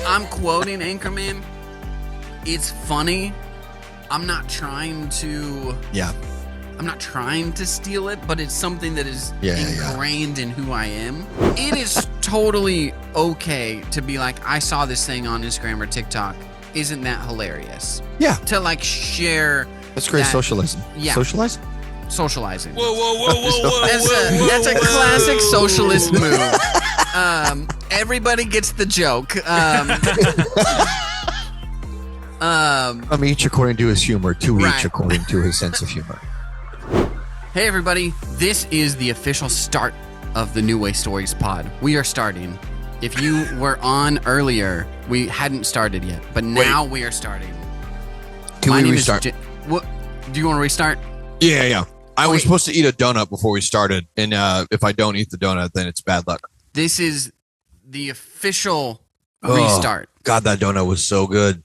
I'm quoting Anchorman. It's funny. I'm not trying to steal it, but it's something that is ingrained in who I am. It is totally okay to be like, I saw this thing on Instagram or TikTok. Isn't that hilarious? Yeah. To like share. That's great socialism. Yeah. Socializing? Socializing. Whoa. That's a classic socialist move. Everybody gets the joke. Each according to his humor, each according to his sense of humor. Hey everybody, this is the official start of the New Way Stories pod. We are starting. If you were on earlier, we hadn't started yet, but now we are starting. Can we restart? What? Do you want to restart? Yeah. I was supposed to eat a donut before we started, and if I don't eat the donut, then it's bad luck. This is the official restart. God, that donut was so good.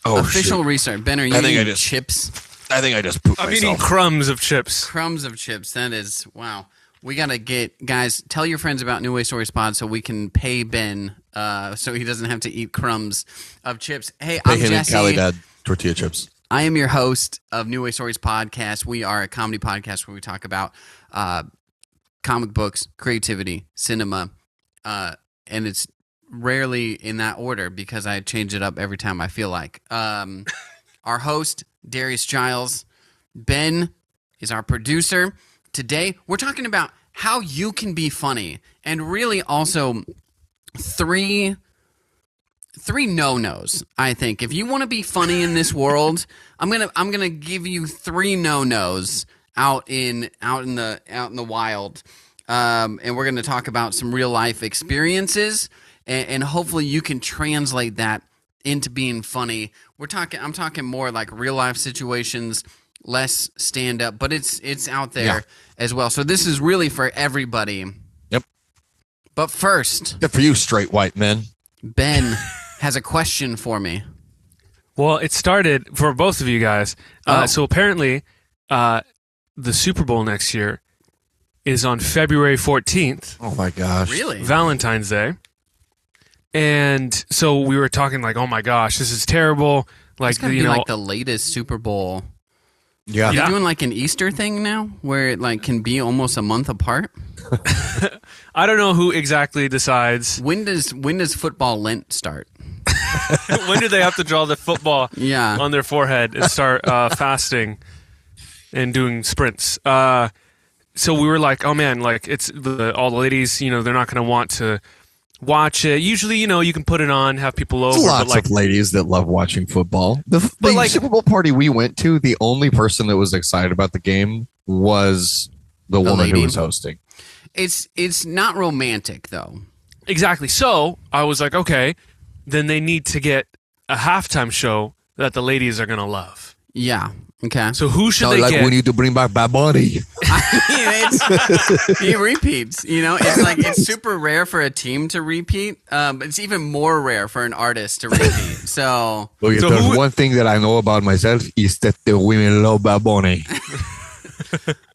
Official restart. Ben, are you eating chips? I think I just pooped myself. I'm eating crumbs of chips. Crumbs of chips. That is, wow. We got to guys, tell your friends about New Way Stories Pod so we can pay Ben so he doesn't have to eat crumbs of chips. Hey, I'm him Jesse. And Cali Dad tortilla chips. I am your host of New Way Stories Podcast. We are a comedy podcast where we talk about comic books, creativity, cinema, and it's rarely in that order because I change it up every time I feel like. Our host, Darius Giles. Ben is our producer. Today, we're talking about how you can be funny and really also three no-nos, I think. If you want to be funny in this world, I'm gonna give you three no-nos out in the wild. And we're gonna talk about some real life experiences and hopefully you can translate that into being funny. I'm talking more like real life situations, less stand up, but it's out there as well. So this is really for everybody. Yep. But first, good for you, straight white men. Ben has a question for me. Well, it started for both of you guys. So apparently, the Super Bowl next year is on February 14th. Oh my gosh! Really? Valentine's Day. And so we were talking like, oh my gosh, this is terrible. Like, it's gotta be like the latest Super Bowl. Yeah. Are you doing like an Easter thing now where it like can be almost a month apart? I don't know who exactly decides. When does football Lent start? When do they have to draw the football on their forehead and start fasting and doing sprints? So we were like, oh man, like it's all the ladies, they're not going to want to watch it. Usually, you can put it on, have people over. Lots of ladies that love watching football. The Super Bowl party we went to, the only person that was excited about the game was the woman lady who was hosting. It's not romantic though. Exactly. So I was like, okay, then they need to get a halftime show that the ladies are going to love. Yeah. Okay. So who should they get? We need to bring back Bad Bunny. He repeats. It's like it's super rare for a team to repeat. It's even more rare for an artist to repeat. So, there's one thing that I know about myself is that the women love Bad Bunny.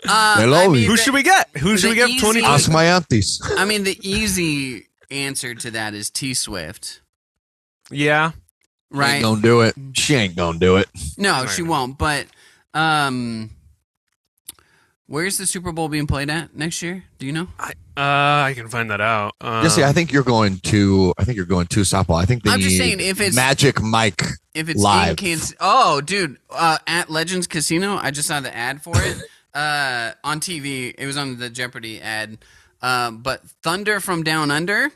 They love Who should we get? Who should we get? Ask my aunties. I mean, the easy answer to that is T Swift. Yeah. Right. Ain't gonna do it. She ain't gonna do it. No, she won't. But where's the Super Bowl being played at next year? Do you know? I can find that out. Jesse, I think you're going to softball. I think I'm just saying if it's Magic Mike. If it's live. in Kansas, oh, dude, at Legends Casino, I just saw the ad for it on TV. It was on the Jeopardy ad. But Thunder from Down Under.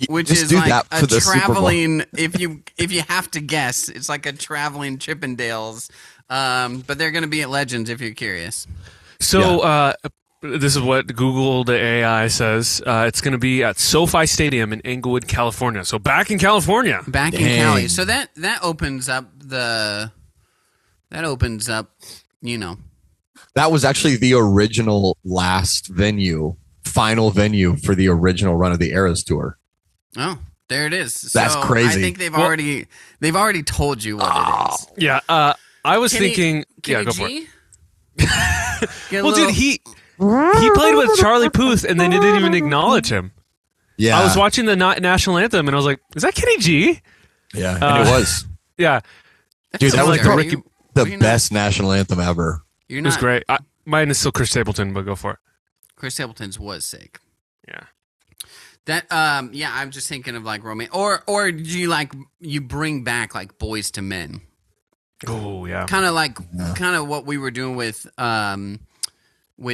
Which just is do like that for a the traveling, if you have to guess, it's like a traveling Chippendales. But they're going to be at Legends if you're curious. So this is what Google the AI says. It's going to be at SoFi Stadium in Inglewood, California. So back in California. Back in Cali. So that opens up That was actually the original final venue for the original Run of the Eras tour. Oh, there it is. That's crazy. I think they've already told you what it is. Yeah, I was thinking. Go for it. Well, dude, he played with Charlie Puth, and they didn't even acknowledge him. Yeah. I was watching the national anthem, and I was like, "Is that Kenny G?" Yeah, and it was. Yeah, dude, that was the best national anthem ever. It was great. Mine is still Chris Stapleton, but go for it. Chris Stapleton's was sick. Yeah. That I'm just thinking of like romance, or do you bring back like Boys to Men? Oh yeah, kind of what we were doing with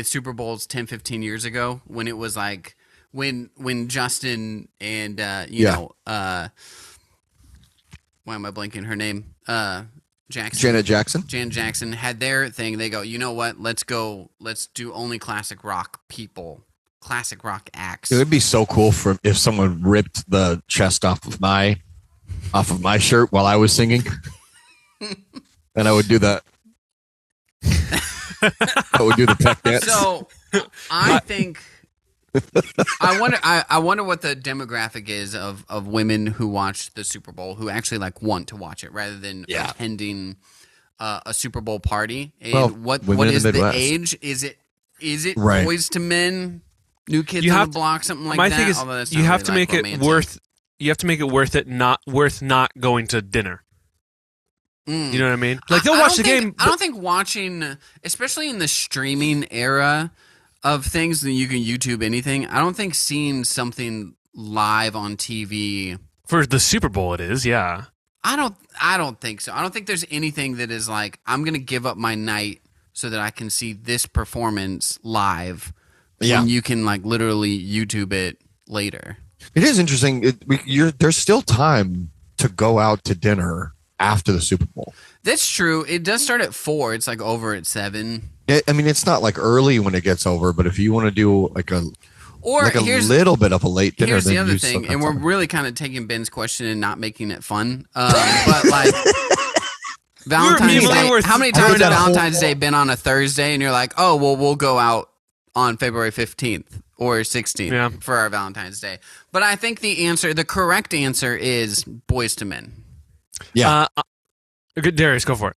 Super Bowls 10, 15 years ago when it was like when Justin and why am I blanking her name? Janet Jackson. Janet Jackson had their thing. They go, you know what? Let's do only classic rock people. Classic rock acts. It would be so cool if someone ripped the chest off of my shirt while I was singing, and I would do that. I would do the pep dance. So I think I wonder what the demographic is of women who watch the Super Bowl who actually like want to watch it rather than attending a Super Bowl party. And what is the age? Is it right. Boys to Men? New Kids on the Block, something like that. My thing is, you have to make it worth. You have to make it worth it. Not worth not going to dinner. You know what I mean? Like they'll watch the game. I don't think watching, especially in the streaming era of things that you can YouTube anything. I don't think seeing something live on TV for the Super Bowl. It is, yeah. I don't think so. I don't think there's anything that is like I'm going to give up my night so that I can see this performance live. Yeah, when you can like literally YouTube it later. It is interesting. There's still time to go out to dinner after the Super Bowl. That's true. It does start at 4. It's like over at 7. I mean, it's not like early when it gets over, but if you want to do like a little bit of a late dinner, here's the other thing, and we're really kind of taking Ben's question and not making it fun. But like Valentine's Day, how many times has Valentine's Day been on a Thursday, and you're like, oh well, we'll go out on February 15th or 16th for our Valentine's Day. But I think the correct answer is Boys to Men. Yeah. Darius, go for it.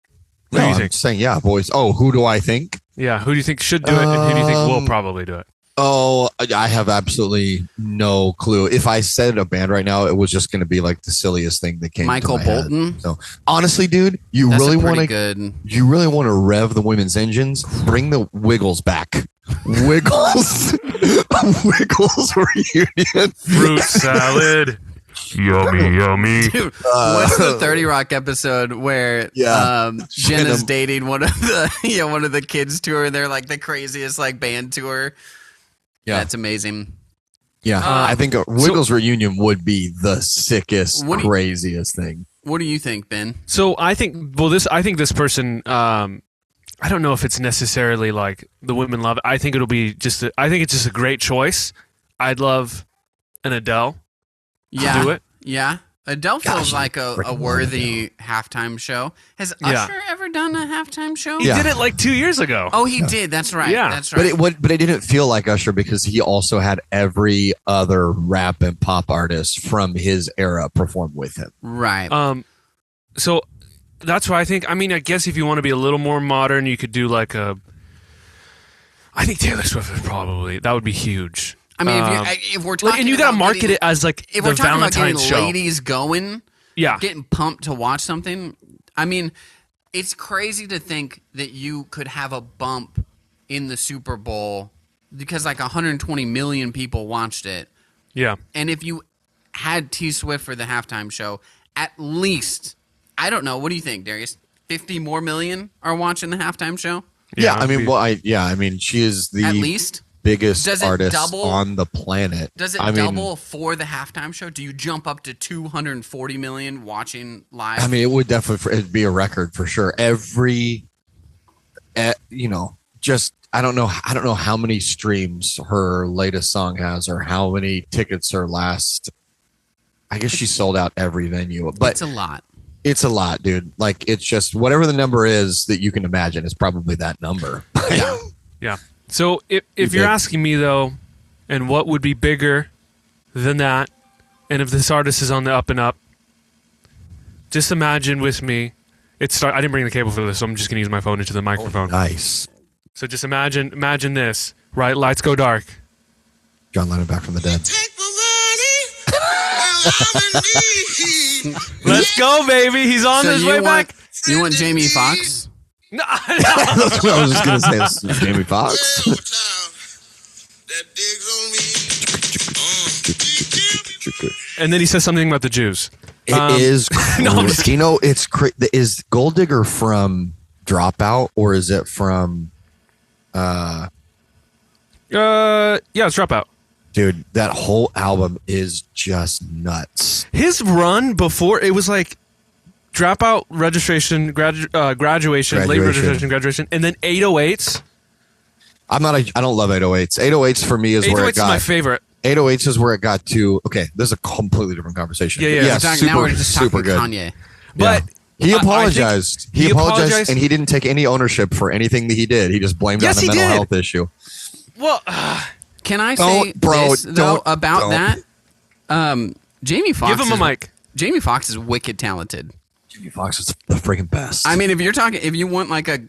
No, I'm saying, boys. Oh, who do I think? Yeah, who do you think should do it, and who do you think will probably do it? Oh, I have absolutely no clue. If I said a band right now, it was just going to be like the silliest thing that came Michael to my Bolton. Head. So honestly, dude, you really want to rev the women's engines? Bring the Wiggles back. Wiggles reunion. Fruit salad. Yummy. Dude, what's the 30 Rock episode where Jenna's dating one of the kids tour, and they're like the craziest like band tour? Yeah, that's amazing. Yeah, I think a Wiggles reunion would be the sickest, craziest thing. What do you think, Ben? So I think this person. I don't know if it's necessarily like the women love it. I think it'll be I think it's just a great choice. I'd love an Adele. To do it. Yeah. Adele feels like a worthy halftime show. Has Usher ever done a halftime show? He did it like 2 years ago. Oh, he did. That's right. Yeah. That's right. But it didn't feel like Usher because he also had every other rap and pop artist from his era perform with him. Right. So that's what I think. I mean, I guess if you want to be a little more modern, you could do like I think Taylor Swift that would be huge. I mean, if we're talking, and you got to market it as like if the we're talking Valentine's about getting ladies going, getting pumped to watch something. I mean, it's crazy to think that you could have a bump in the Super Bowl because like 120 million people watched it. Yeah, and if you had T Swift for the halftime show, at least I don't know. What do you think, Darius? 50 more million are watching the halftime show. Yeah, I mean, she is the at least biggest artist on the planet. Does it double for the halftime show? Do you jump up to 240 million watching live? I mean, it would definitely be a record for sure. Every, I don't know how many streams her latest song has or how many tickets her last. I guess she sold out every venue, but it's a lot. It's a lot, dude. Like, it's just whatever the number is that you can imagine is probably that number. Yeah. So if you're asking me, though, and what would be bigger than that, and if this artist is on the up and up, just imagine with me. I didn't bring the cable for this, so I'm just going to use my phone into the microphone. Oh, nice. So just imagine this, right? Lights go dark. John Lennon back from the dead. Let's go, baby. He's on his way back. You want Jamie Foxx? No. That's what I was just gonna say. This is Jamie Foxx. And then he says something about the Jews. It is. No, I'm just kidding. It's is Gold Digger from Dropout or is it from? Yeah, it's Dropout. Dude, that whole album is just nuts. His run before it was like Dropout, Registration, Graduation, Late Registration, Graduation, and then 808s. I don't love 808s. 808s for me is where it got. 808s is my favorite. 808s is where it got to. Okay, this is a completely different conversation. Yeah. Now we're just talking good. Kanye. But he apologized. He apologized, and he didn't take any ownership for anything that he did. He just blamed it on a mental health issue. Well, can I say this though about that? Jamie Foxx. Give him a mic. Jamie Foxx is wicked talented. Jamie Foxx is the freaking best. I mean, if you want like a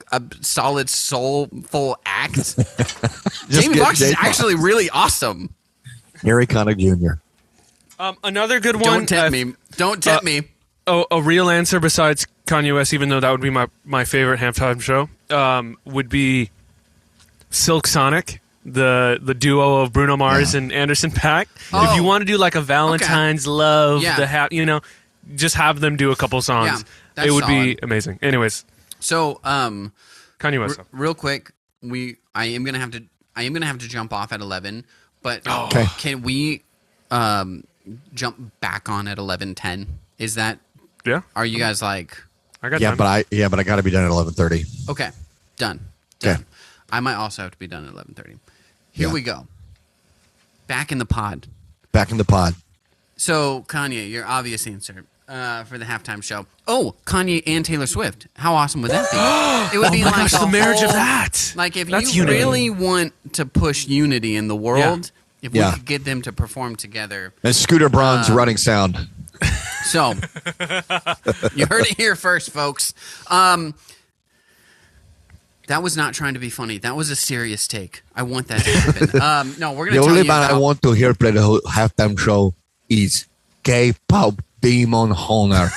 solid soulful act, Jamie Foxx is actually really awesome. Harry Connick Jr. Another good one. Don't tempt me. Don't tempt me. Oh, a real answer besides Kanye West, even though that would be my favorite halftime show, would be Silk Sonic, the duo of Bruno Mars and Anderson .Paak. Oh. If you want to do like a Valentine's love, just have them do a couple songs. Yeah, it would be amazing. Anyways, so Kanye West. Real quick, I am gonna have to jump off at 11, but can we jump back on at 11:10? Is that? Yeah. Are you guys like? I got time. but I got to be done at 11:30. Okay, done. Okay. I might also have to be done at 11:30. Here we go. Back in the pod. So Kanye, your obvious answer for the halftime show. Oh, Kanye and Taylor Swift. How awesome would that be? It would be like the marriage of that. Like if That's you unity. really want to push unity in the world, if we could get them to perform together. And Scooter Braun's running sound. So you heard it here first, folks. That was not trying to be funny. That was a serious take. I want that to happen. No, we're going to tell you The only about... band I want to hear play the whole halftime show is K-pop Demon Hunter.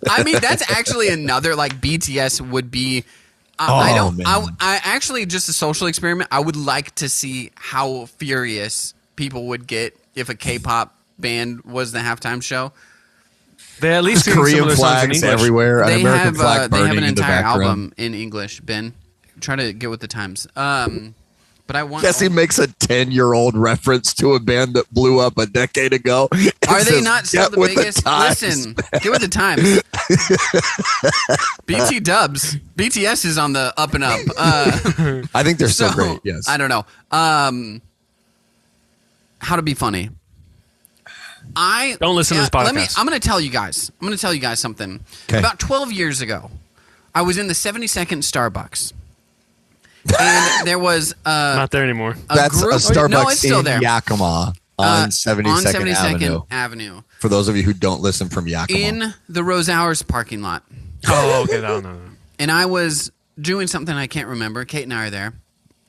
I mean, that's actually another, like, BTS would be... man. I actually, just a social experiment, I would like to see how furious people would get if a K-pop band was the halftime show. They at least sing Korean similar songs in flags English. everywhere. An American flag they have burning an in the entire background. album in English, Ben. Try to get with the times. But I want... Jesse makes a 10-year-old reference to a band that blew up a decade ago. Are they not still the biggest? Listen, get with the times. BT dubs. BTS is on the up and up. I think they're still great, yes. I don't know. How to be funny. Don't listen to this podcast. I'm going to tell you guys. Something. Okay. About 12 years ago, I was in the 72nd Starbucks. And there was not there anymore. That's group, a Starbucks no, it's still in there. Yakima on 72nd Avenue. For those of you who don't listen from Yakima. In the Rose Hours parking lot. Oh, okay. No. And I was doing something I can't remember. Kate and I are there.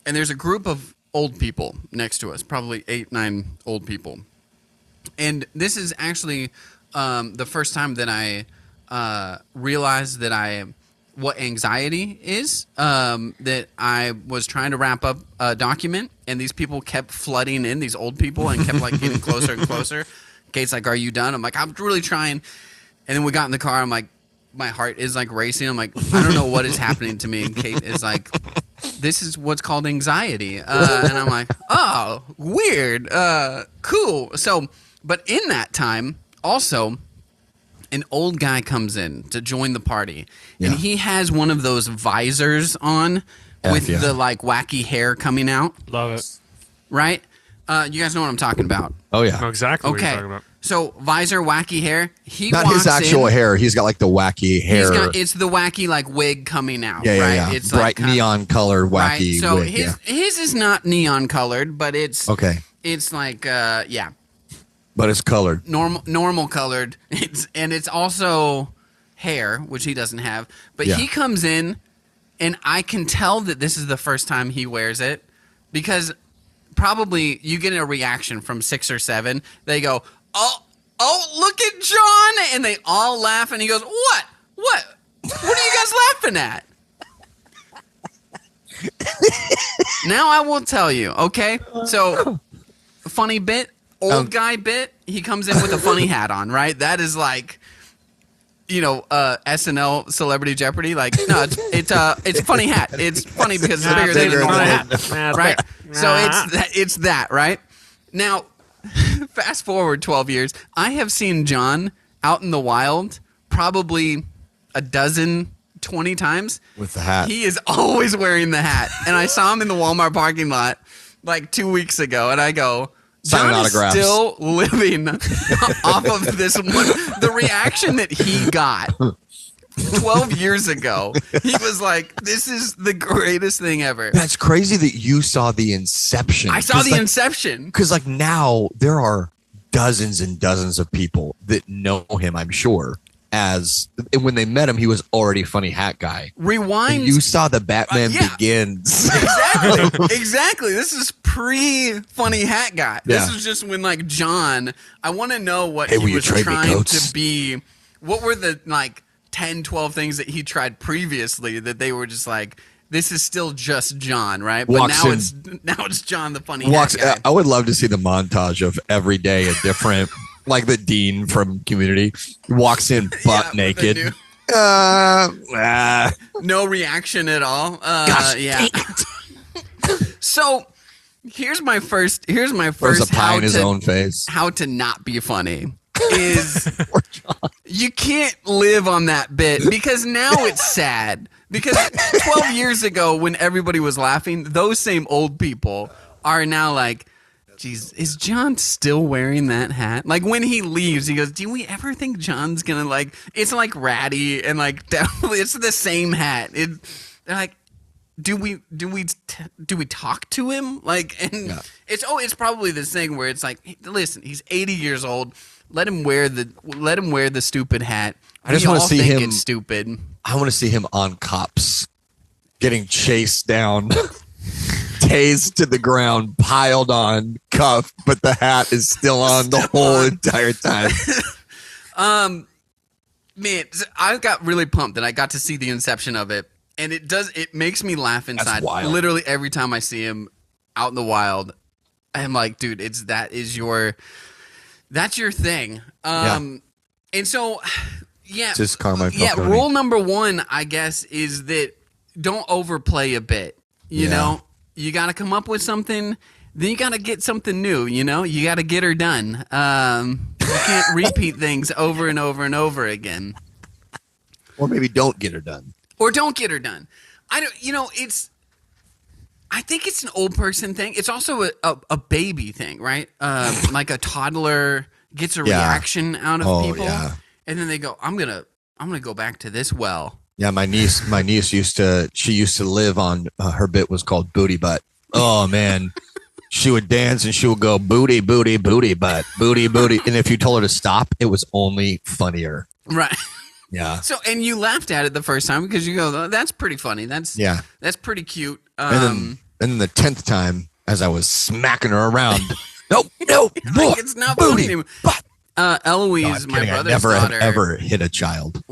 And there's a group of old people next to us, probably 8, 9 old people. And this is actually the first time that I realized that what anxiety is, that I was trying to wrap up a document, and these people kept flooding in, these old people, and kept like getting closer and closer. Kate's like, "Are you done?" I'm like, "I'm really trying." And then we got in the car. I'm like, my heart is like racing. I'm like, I don't know what is happening to me. And Kate is like, "This is what's called anxiety." And I'm like, "Oh, weird. Cool." So, but in that time, also, an old guy comes in to join the party, and he has one of those visors on with the like wacky hair coming out. Love it. Right? You guys know what I'm talking about. Oh yeah. Know exactly what you're Okay. talking about. So visor, wacky hair. He Not walks his actual in, hair. He's got like the wacky hair. it's the wacky like wig coming out. yeah. Right? It's bright like neon colored right? wacky So wig. his is not neon colored, but it's Okay. It's like But it's colored. normal colored. It's also hair, which he doesn't have. But he comes in, and I can tell that this is the first time he wears it, because probably you get a reaction from 6 or 7. They go, oh, look at John. And they all laugh. And he goes, what? What are you guys laughing at? Now I will tell you, okay? So, funny bit, old guy bit, he comes in with a funny hat on, right? That is like, SNL Celebrity Jeopardy. Like, no, it's a funny hat. It's funny because it's bigger than a normal hat, right? So it's that, right? Now, fast forward 12 years, I have seen John out in the wild probably 20 times. With the hat. He is always wearing the hat. And I saw him in the Walmart parking lot like 2 weeks ago, and I go, John is still living off of this one. The reaction that he got 12 years ago, he was like, this is the greatest thing ever. That's crazy that you saw the inception. I saw the inception. Because like now there are dozens and dozens of people that know him, I'm sure. And when they met him, he was already a funny hat guy. Rewind. And you saw the Batman Begins. Exactly. This is pre-funny hat guy. This is just when like John, I want to know what he was trying to be. What were the like 10, 12 things that he tried previously that they were just like, this is still just John, right? But now it's John the funny hat guy. I would love to see the montage of every day a different... Like the dean from Community walks in butt naked. No reaction at all. Gosh, yeah. So here's my first There's a pie in his own face. How to not be funny is you can't live on that bit because now it's sad. Because 12 years ago when everybody was laughing, those same old people are now like, jeez, is John still wearing that hat? Like when he leaves, he goes, do we ever think John's gonna like, it's like ratty and like definitely it's the same hat. They're like, do we talk to him? Like, and it's probably this thing where it's like, hey, listen, he's 80 years old. Let him wear the stupid hat. I just want to see him. It's stupid. I want to see him on Cops, getting chased down. Tased to the ground, piled on, cuffed, but the hat is still on the whole entire time. Man, I got really pumped that I got to see the inception of it, and it makes me laugh inside. Literally every time I see him out in the wild, I'm like, dude, that's your thing. And so, it's just karma. Rule number 1, I guess, is that don't overplay a bit. You know. You got to come up with something, then you got to get something new, you got to get her done. You can't repeat things over and over and over again. Or maybe don't get her done. I think it's an old person thing. It's also a baby thing, right? Like a toddler gets a reaction out of people and then they go, I'm going to go back to this well. Yeah, my niece used to live on, her bit was called Booty Butt. Oh man, she would dance and she would go booty, booty, booty butt, booty, booty. And if you told her to stop, it was only funnier. Right. Yeah. So, and you laughed at it the first time because you go, that's pretty funny. That's pretty cute. And then the 10th time as I was smacking her around, no, like it's not booty. Funny. Eloise, my brother's daughter, ever hit a child.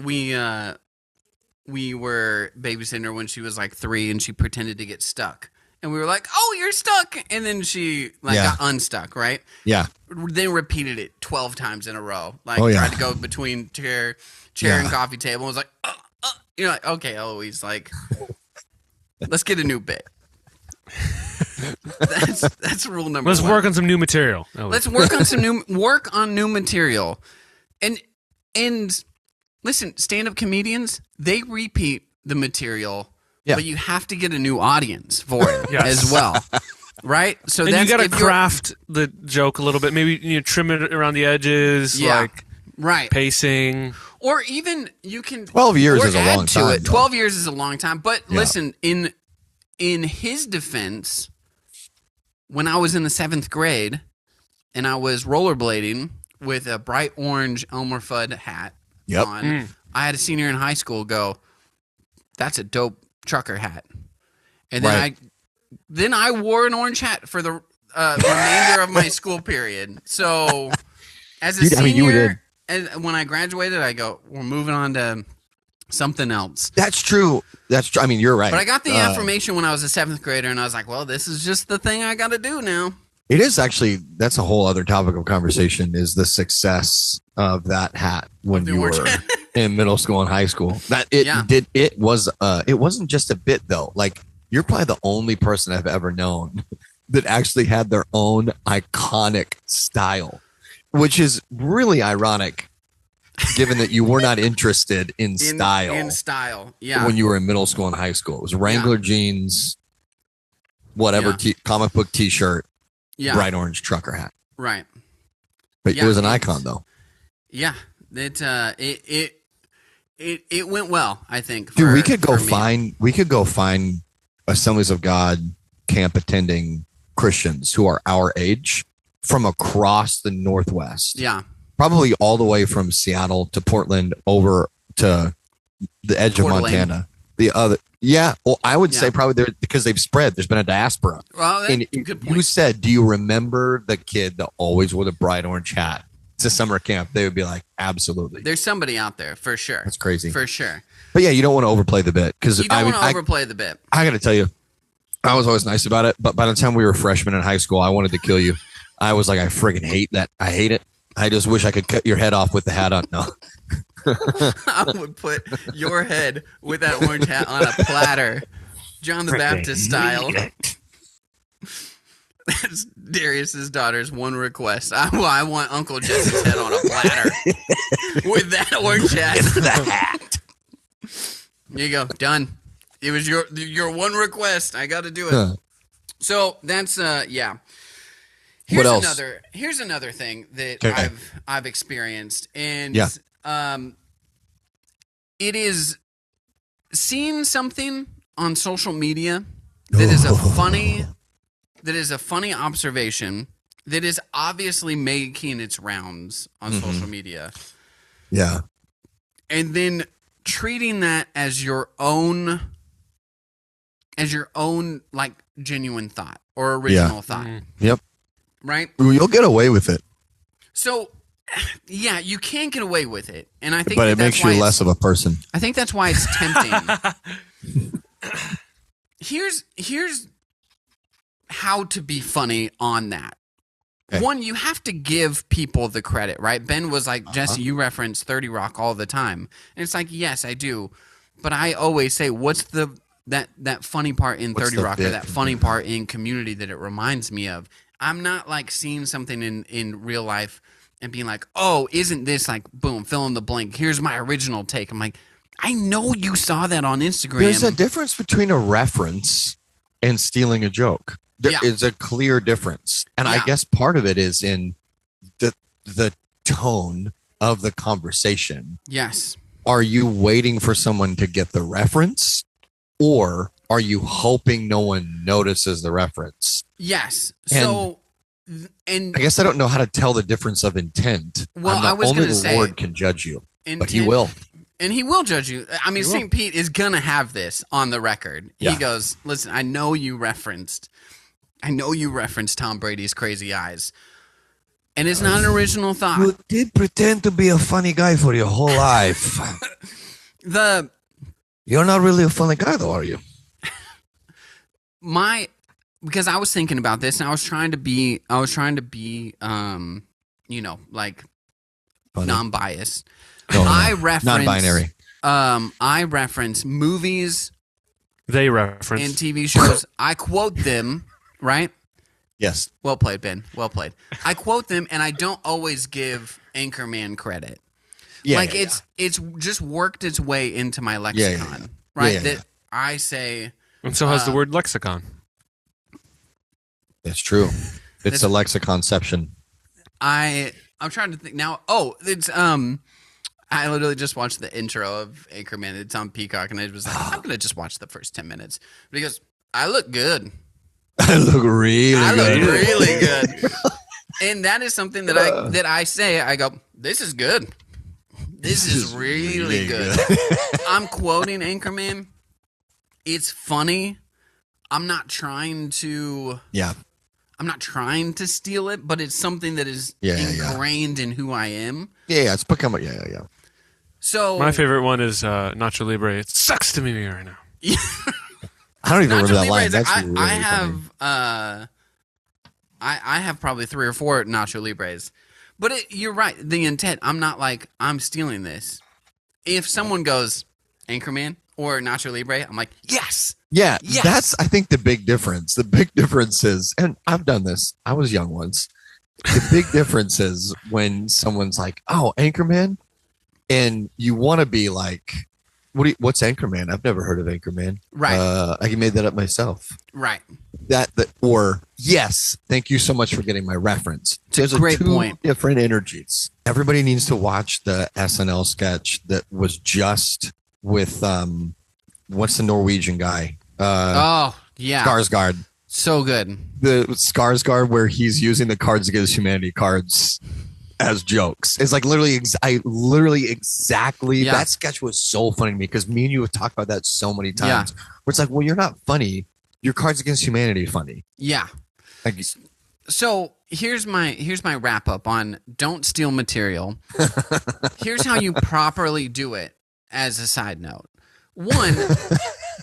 We were babysitting her when she was like 3 and she pretended to get stuck. And we were like, oh, you're stuck. And then she got unstuck, right? Yeah. Then repeated it 12 times in a row. Like tried to go between chair and coffee table. And was like, you're like, okay, Eloise, like, let's get a new bit. That's rule number 1. Let's work on some new material. Let's work on new material. And listen, stand-up comedians, they repeat the material, but you have to get a new audience for it as well. Right? So then you got to craft the joke a little bit. Maybe trim it around the edges, like pacing. Or even you can 12 years is a long time. 12 years is a long time. But listen, in his defense, when I was in the 7th grade and I was rollerblading with a bright orange Elmer Fudd hat on, I had a senior in high school go, that's a dope trucker hat. And then I wore an orange hat for the remainder of my school period. So As a senior, when I graduated, I go, we're moving on to something else. That's true. I mean, you're right. But I got the affirmation when I was a 7th grader, and I was like, well, this is just the thing I got to do now. It is actually, that's a whole other topic of conversation, is the success of that hat when you were in middle school and high school. It wasn't just a bit though. Like, you're probably the only person I've ever known that actually had their own iconic style, which is really ironic given that you were not interested in style. In style, yeah. When you were in middle school and high school. It was Wrangler jeans, whatever, comic book t-shirt, bright orange trucker hat. Right. But it was an icon though. Yeah. It went well, I think. Dude, we could go find Assemblies of God camp attending Christians who are our age from across the Northwest. Yeah. Probably all the way from Seattle to Portland over to the edge of Montana. Well, I would say probably because they've spread. There's been a diaspora. Well, that's a good point. You said, do you remember the kid that always wore a bright orange hat to summer camp? They would be like, absolutely. There's somebody out there for sure. That's crazy. For sure. But yeah, you don't want to overplay the bit because you don't want to overplay the bit. I got to tell you, I was always nice about it, but by the time we were freshmen in high school, I wanted to kill you. I was like, I friggin' hate that. I hate it. I just wish I could cut your head off with the hat on. No. I would put your head with that orange hat on a platter, John the Baptist style. That's Darius's daughter's one request. I want Uncle Jesse's head on a platter with that orange hat. The hat. There you go. Done. It was your one request. I got to do it. So that's yeah. Here's what else? Here's another thing that I've experienced, and it is seeing something on social media that is a funny observation that is obviously making its rounds on social media. Yeah, and then treating that as your own like genuine thought or original thought. Yep. Right? You'll get away with it. So, yeah, you can get away with it. And I think but it makes you less of a person. I think that's why it's tempting. Here's how to be funny on that. Okay. One, you have to give people the credit, right? Ben was like, Jesse, you reference 30 Rock all the time. And it's like, yes, I do. But I always say, what's that funny part in 30 Rock or that funny part in Community that it reminds me of? I'm not like seeing something in real life and being like, oh, isn't this like, boom, fill in the blank. Here's my original take. I'm like, I know you saw that on Instagram. There's a difference between a reference and stealing a joke. There is a clear difference. And I guess part of it is in the tone of the conversation. Yes. Are you waiting for someone to get the reference, or are you hoping no one notices the reference? Yes. So, and I guess I don't know how to tell the difference of intent. Well, I was going to say, only the Lord can judge you, but He will. And He will judge you. I mean, St. Pete is going to have this on the record. Yeah. He goes, listen, I know you referenced Tom Brady's crazy eyes. And it's not an original thought. You did pretend to be a funny guy for your whole life. You're not really a funny guy, though, are you? Because I was thinking about this, and I was trying to be, like funny. Non-biased. I reference non-binary. I reference movies. They reference and TV shows. I quote them, right? Yes. Well played, Ben. Well played. I quote them, and I don't always give Anchorman credit. Yeah, it's just worked its way into my lexicon, right? That I say. And so has the word lexicon. It's true. It's a lexiconception. I'm trying to think now. Oh, it's I literally just watched the intro of Anchorman. It's on Peacock, and I was like, I'm gonna just watch the first 10 minutes because I look good. I look really good. And that is something that I say. I go, this is good. This is really good. I'm quoting Anchorman. It's funny. I'm not trying to I'm not trying to steal it, but it's something that is ingrained in who I am. Yeah, it's become yeah. So my favorite one is Nacho Libre. It sucks to be me right now. I don't even remember that Libre line. That's I, really I funny. have I have probably 3 or 4 Nacho Libres. But you're right. The intent, I'm not like, I'm stealing this. If someone goes, Anchorman or Nacho Libre, I'm like, yes. Yeah, yes. That's, I think, the big difference. The big difference is, and I've done this. I was young once. The big difference is when someone's like, oh, Anchorman. And you want to be like, what's Anchorman? I've never heard of Anchorman. Right. I made that up myself. Right. Or yes, thank you so much for getting my reference. It's a great point. Different energies. Everybody needs to watch the SNL sketch that was just with what's the Norwegian guy? Oh yeah, Skarsgård. So good. The Skarsgård where he's using the Cards Against Humanity cards as jokes. It's like literally exactly. That sketch was so funny to me because me and you have talked about that so many times. Where it's like, well, you're not funny. Your Cards Against Humanity funny. Yeah. Like, so here's my wrap up on don't steal material. Here's how you properly do it. As a side note, one,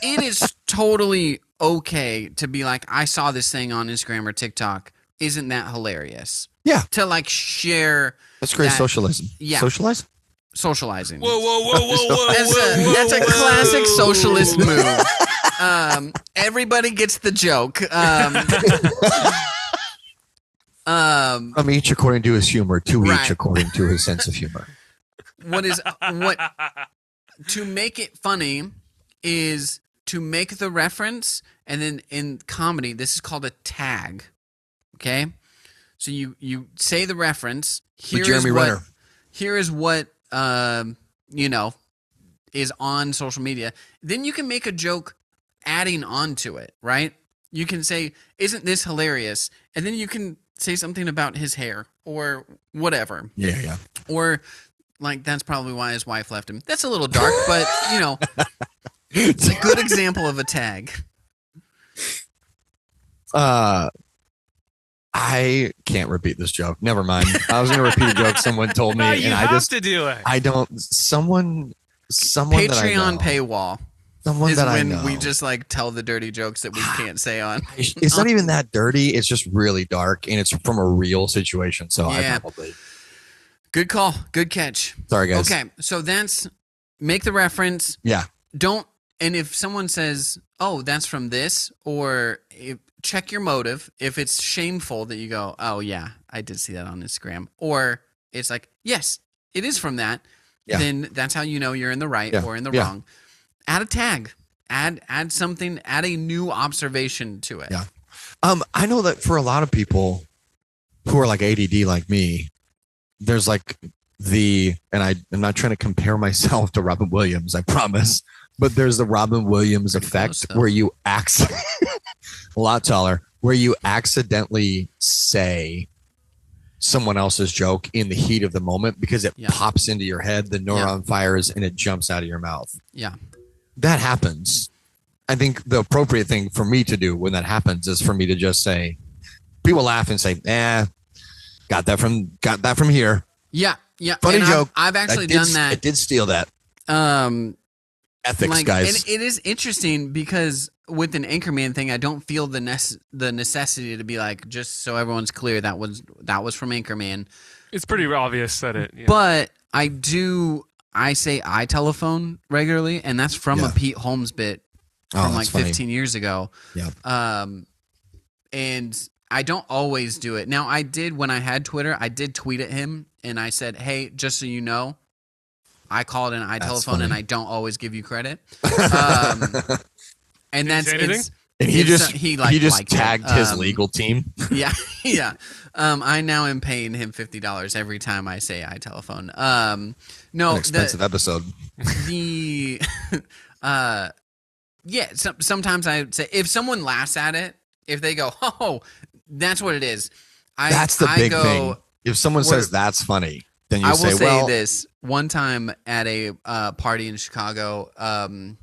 it is totally okay to be like, I saw this thing on Instagram or TikTok. Isn't that hilarious? Yeah. To like share. That's great socialism. Yeah. Socializing. Whoa. That's a classic socialist move. Everybody gets the joke. From each according to his humor, to each according to his sense of humor. To make it funny is to make the reference, and then in comedy, this is called a tag. Okay? So you say the reference. Here is what is on social media. Then you can make a joke adding on to it, right? You can say, isn't this hilarious? And then you can say something about his hair or whatever. Yeah. Or like, that's probably why his wife left him. That's a little dark, but it's a good example of a tag. I can't repeat this joke. Never mind. I was going to repeat a joke someone told me, and I have to do it. I don't. Someone Patreon that I know, paywall. Someone that I know. When we just like tell the dirty jokes that we can't say on. It's not even that dirty. It's just really dark, and it's from a real situation. So I probably. Good call. Good catch. Sorry, guys. Okay, so that's make the reference. Yeah. And if someone says, "Oh, that's from this," or check your motive. If it's shameful that you go, "Oh yeah, I did see that on Instagram," or it's like, "Yes, it is from that," then that's how you know you're in the right or in the wrong. Add a tag. Add something. Add a new observation to it. Yeah. I know that for a lot of people who are like ADD like me, there's like and I'm not trying to compare myself to Robin Williams, I promise, but there's the Robin Williams effect where you a lot taller, where you accidentally say someone else's joke in the heat of the moment because it pops into your head, the neuron fires, and it jumps out of your mouth. Yeah. That happens. I think the appropriate thing for me to do when that happens is for me to just say, people laugh and say, got that from here. Yeah. Funny joke. I've actually done that. I did steal that. Ethics, guys. And it is interesting because with an Anchorman thing, I don't feel the necessity to be like, just so everyone's clear, that was from Anchorman. It's pretty obvious that it. Yeah. But I say iTelephone regularly, and that's from a Pete Holmes bit from like 15 years ago. Yeah. And I don't always do it. Now, I did when I had Twitter. I did tweet at him, and I said, "Hey, just so you know, I called an iTelephone, and I don't always give you credit." And that's he just tagged his legal team. Yeah. I now am paying him $50 every time I say iTelephone. No, an expensive episode. Sometimes I would say if someone laughs at it, if they go, "Oh, that's what it is," that's the big thing. If someone says that's funny, then you say, "Well." This one time at a party in Chicago,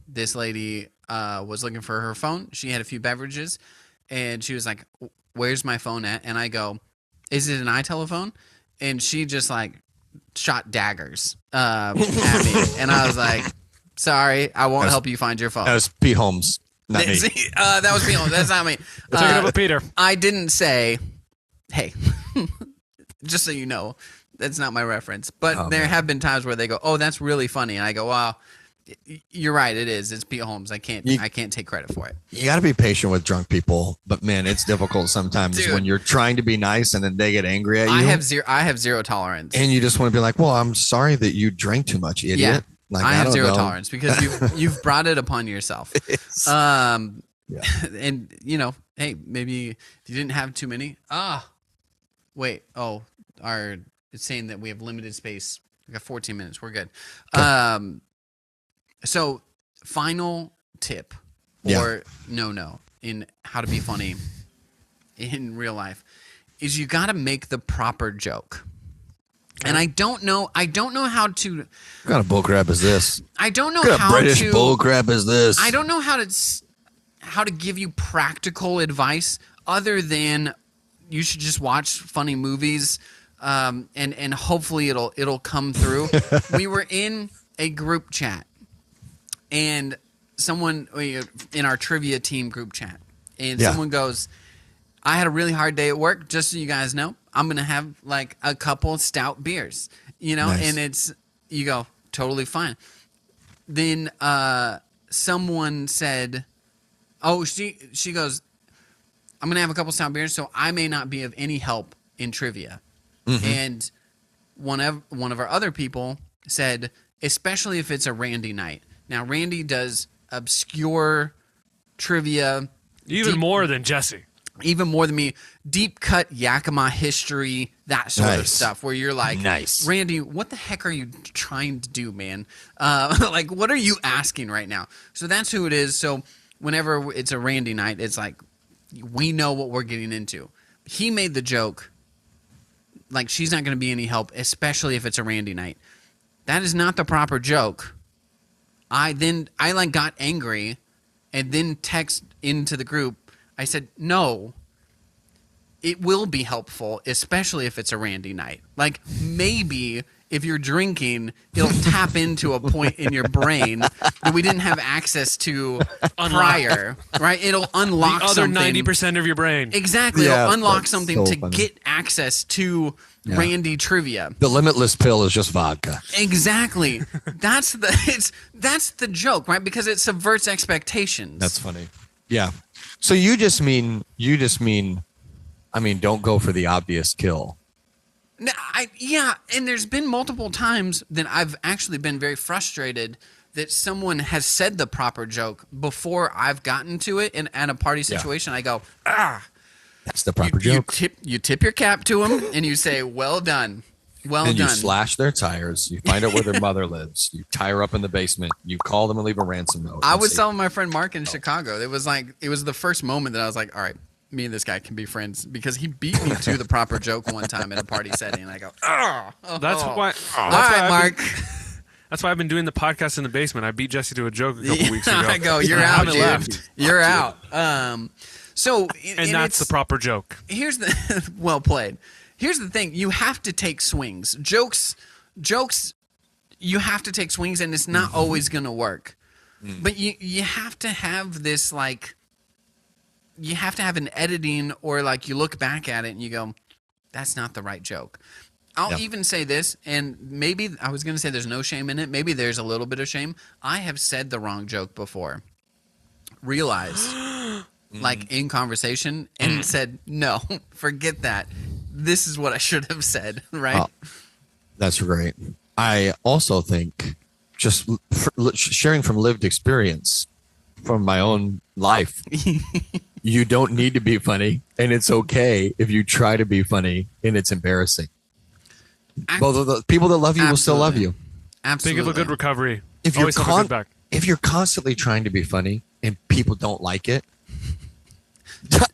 this lady was looking for her phone. She had a few beverages, and she was like, where's my phone at? And I go, is it an iTelephone? And she just like shot daggers at me. And I was like, sorry, I won't help you find your phone. That was P. Holmes, not me. That was P. Holmes. That's not me. Take it up with Peter. I didn't say, hey, just so you know, that's not my reference. But there have been times where they go, oh, that's really funny. And I go, well, you're right. It is. It's Pete Holmes. I can't take credit for it. You got to be patient with drunk people, but man, it's difficult sometimes when you're trying to be nice and then they get angry at you. I have zero tolerance, and you just want to be like, "Well, I'm sorry that you drank too much, idiot." Yeah, like, I have zero tolerance because you've brought it upon yourself. And hey, maybe if you didn't have too many. Wait. Oh, it's saying that we have limited space. We got 14 minutes. We're good. Okay. So, final tip or no in how to be funny in real life is you got to make the proper joke. And I don't know how to. What kind of bullcrap is this? I don't know what kind how of British to. bullcrap is this? I don't know how to give you practical advice other than you should just watch funny movies, and hopefully it'll come through. We were in a group chat. And someone in our trivia team group chat, and someone goes, I had a really hard day at work. Just so you guys know, I'm going to have like a couple stout beers, nice. And you go, totally fine. Then someone said, she goes, I'm going to have a couple stout beers, so I may not be of any help in trivia. Mm-hmm. And one of our other people said, especially if it's a Randy night. Now, Randy does obscure trivia. Even more than Jesse. Even more than me. Deep cut Yakima history, that sort of stuff, where you're like, nice. Randy, what the heck are you trying to do, man? Like, what are you asking right now? So that's who it is. So whenever it's a Randy night, it's like, we know what we're getting into. He made the joke, like, she's not going to be any help, especially if it's a Randy night. That is not the proper joke. I got angry and then text into the group. I said, no, it will be helpful, especially if it's a Randy night. Like, maybe if you're drinking, it'll tap into a point in your brain that we didn't have access to prior, right? It'll unlock the other 90% of your brain. Exactly. It'll unlock something to get access to Randy trivia. The limitless pill is just vodka. Exactly. That's the joke, right? Because it subverts expectations. That's funny. Yeah. So you just mean, don't go for the obvious kill. And there's been multiple times that I've actually been very frustrated that someone has said the proper joke before I've gotten to it, and at a party situation, I go, that's the proper joke. You tip your cap to them, and you say, well done. Well and done. You slash their tires. You find out where their mother lives. You tie her up in the basement. You call them and leave a ransom note. I was telling my friend Mark in Chicago. It was the first moment that I was like, all right, me and this guy can be friends, because he beat me to the proper joke one time in a party setting. And I go, That's why. All right, Mark. That's why I've been doing the podcast in the basement. I beat Jesse to a joke a couple weeks ago. I go, you're out, dude. Left. You're out. So, and that's the proper joke. Here's the well played. Here's the thing: you have to take swings. Jokes. You have to take swings, and it's not always going to work. But you have to have this, like, you have to have an editing, or like you look back at it and you go, that's not the right joke. I'll even say this, and maybe I was going to say there's no shame in it. Maybe there's a little bit of shame. I have said the wrong joke before. Realized, like in conversation, and said, no, forget that. This is what I should have said, right? That's great. I also think, just sharing from lived experience from my own life, you don't need to be funny, and it's okay if you try to be funny and it's embarrassing. Both of the people that love you will still love you. Think Absolutely. of a good recovery. If you're constantly trying to be funny and people don't like it,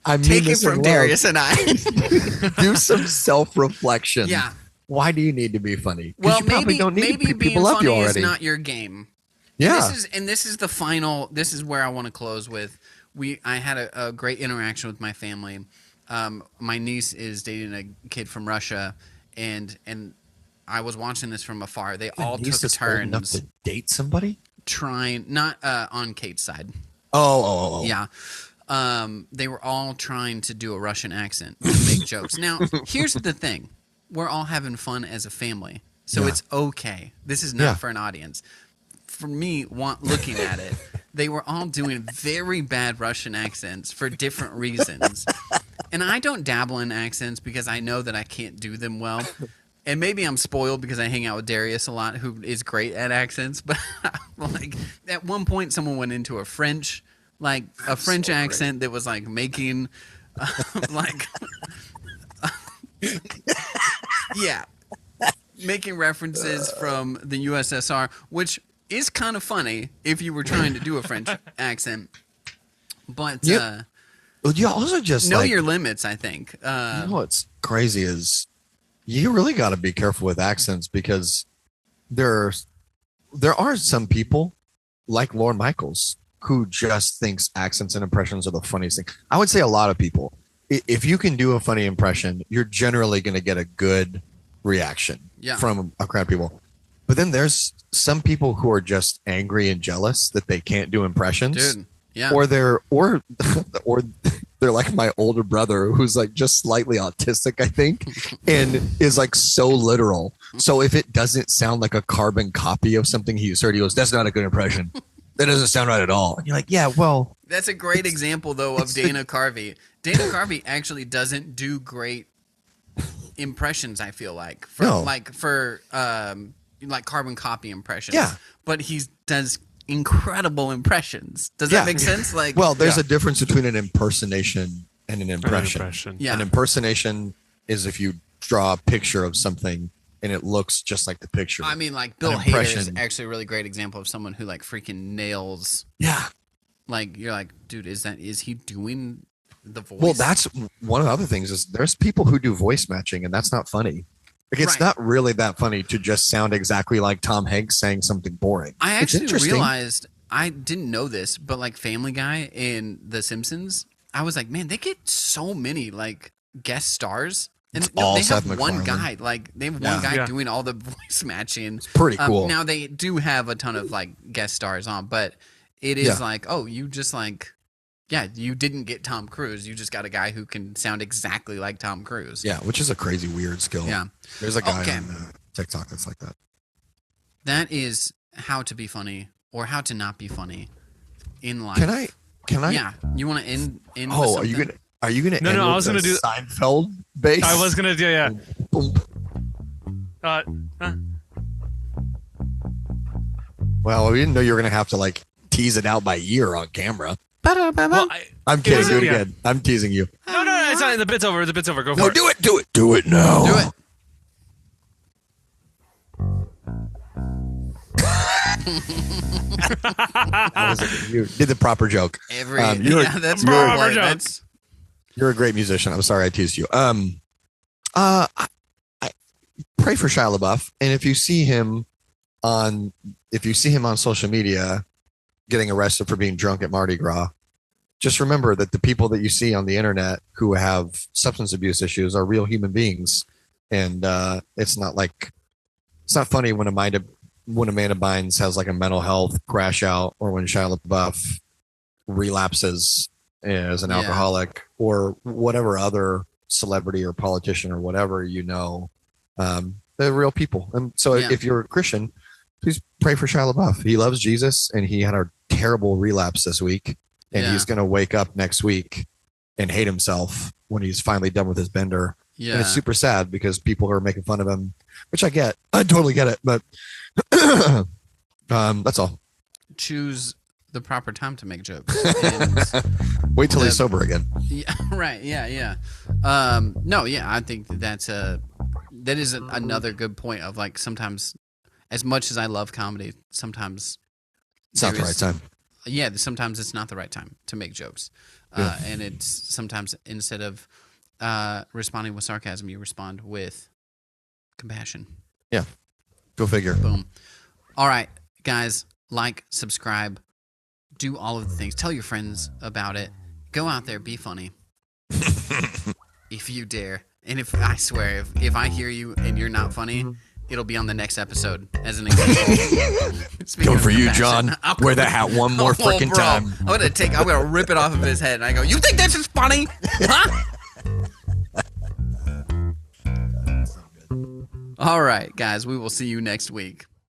I mean, take it from Darius and I. Do some self-reflection. Yeah. Why do you need to be funny? Well, you probably don't need maybe people love you already. Is not your game. Yeah. This is the final. This is where I want to close with. I had a great interaction with my family my niece is dating a kid from Russia, and I was watching this from afar. They all took turns enough to date somebody, trying not on Kate's side. Oh. Yeah. They were all trying to do a Russian accent to make jokes. Now, here's the thing. We're all having fun as a family, so it's okay. This is not for an audience. For me, looking at it, they were all doing very bad Russian accents for different reasons. And I don't dabble in accents because I know that I can't do them well. And maybe I'm spoiled because I hang out with Darius a lot, who is great at accents. But like at one point, someone went into a French accent that was like making making references from the USSR, which is kind of funny if you were trying to do a French accent. But well, you also just know your limits, I think. You know what's crazy is you really got to be careful with accents, because there are some people like Lorne Michaels who just thinks accents and impressions are the funniest thing. I would say a lot of people, if you can do a funny impression, you're generally going to get a good reaction from a crowd of people. But then there's some people who are just angry and jealous that they can't do impressions. Dude, yeah. Or they're like my older brother, who's like just slightly autistic, I think, and is like so literal. So if it doesn't sound like a carbon copy of something he's heard, he goes, "That's not a good impression. That doesn't sound right at all." And you're like, yeah, well. That's a great example, though, of Dana Carvey. Dana Carvey actually doesn't do great impressions, I feel like. For carbon copy impressions. Yeah. But he does incredible impressions. Does that make sense? Like, well, there's a difference between an impersonation and an impression. Yeah. An impersonation is if you draw a picture of something and it looks just like the picture. I mean, like Bill Hader is actually a really great example of someone who like freaking nails. Yeah. Like you're like, dude, is he doing the voice? Well, that's one of the other things is there's people who do voice matching, and that's not funny. Like, it's not really that funny to just sound exactly like Tom Hanks saying something boring. I actually realized, I didn't know this, but like Family Guy and The Simpsons, I was like, man, they get so many like guest stars. And they have one guy, doing all the voice matching. It's pretty cool. Now they do have a ton of like guest stars on, but it is like, oh, you just like, you didn't get Tom Cruise. You just got a guy who can sound exactly like Tom Cruise. Yeah, which is a crazy, weird skill. Yeah. There's a guy on TikTok that's like that. That is how to be funny or how to not be funny in life. Can I? Yeah. You want to end with something? Are you gonna? No, I was gonna do Seinfeld bass. I was gonna do Well, we didn't know you were gonna have to like tease it out by year on camera. Well, I'm kidding. Do it again. I'm teasing you. No, it's not. The bit's over. Go for it. Do it now. Do it. You did the proper joke. That's proper joke. You're a great musician. I'm sorry I teased you. I pray for Shia LaBeouf, and if you see him on social media getting arrested for being drunk at Mardi Gras, just remember that the people that you see on the internet who have substance abuse issues are real human beings, and it's not funny when Amanda Bynes has like a mental health crash out, or when Shia LaBeouf relapses as an alcoholic, or whatever other celebrity or politician or whatever, they're real people. And so if you're a Christian, please pray for Shia LaBeouf. He loves Jesus, and he had a terrible relapse this week, and he's going to wake up next week and hate himself when he's finally done with his bender. Yeah. And it's super sad because people are making fun of him, which I get. I totally get it. But that's all. Choose the proper time to make jokes. Wait till he's sober again. Yeah, right. Yeah. I think that is another good point of like sometimes, as much as I love comedy, sometimes it's not the right time. Yeah, sometimes it's not the right time to make jokes. And it's sometimes instead of responding with sarcasm, you respond with compassion. Yeah. Go figure. Boom. All right, guys, like, subscribe, do all of the things. Tell your friends about it. Go out there, be funny. If you dare. And I swear, if I hear you and you're not funny, it'll be on the next episode as an example. Go for you, John. Wear that hat one more freaking time. I'm gonna rip it off of his head and I go, you think this is funny? Huh? All right, guys, we will see you next week.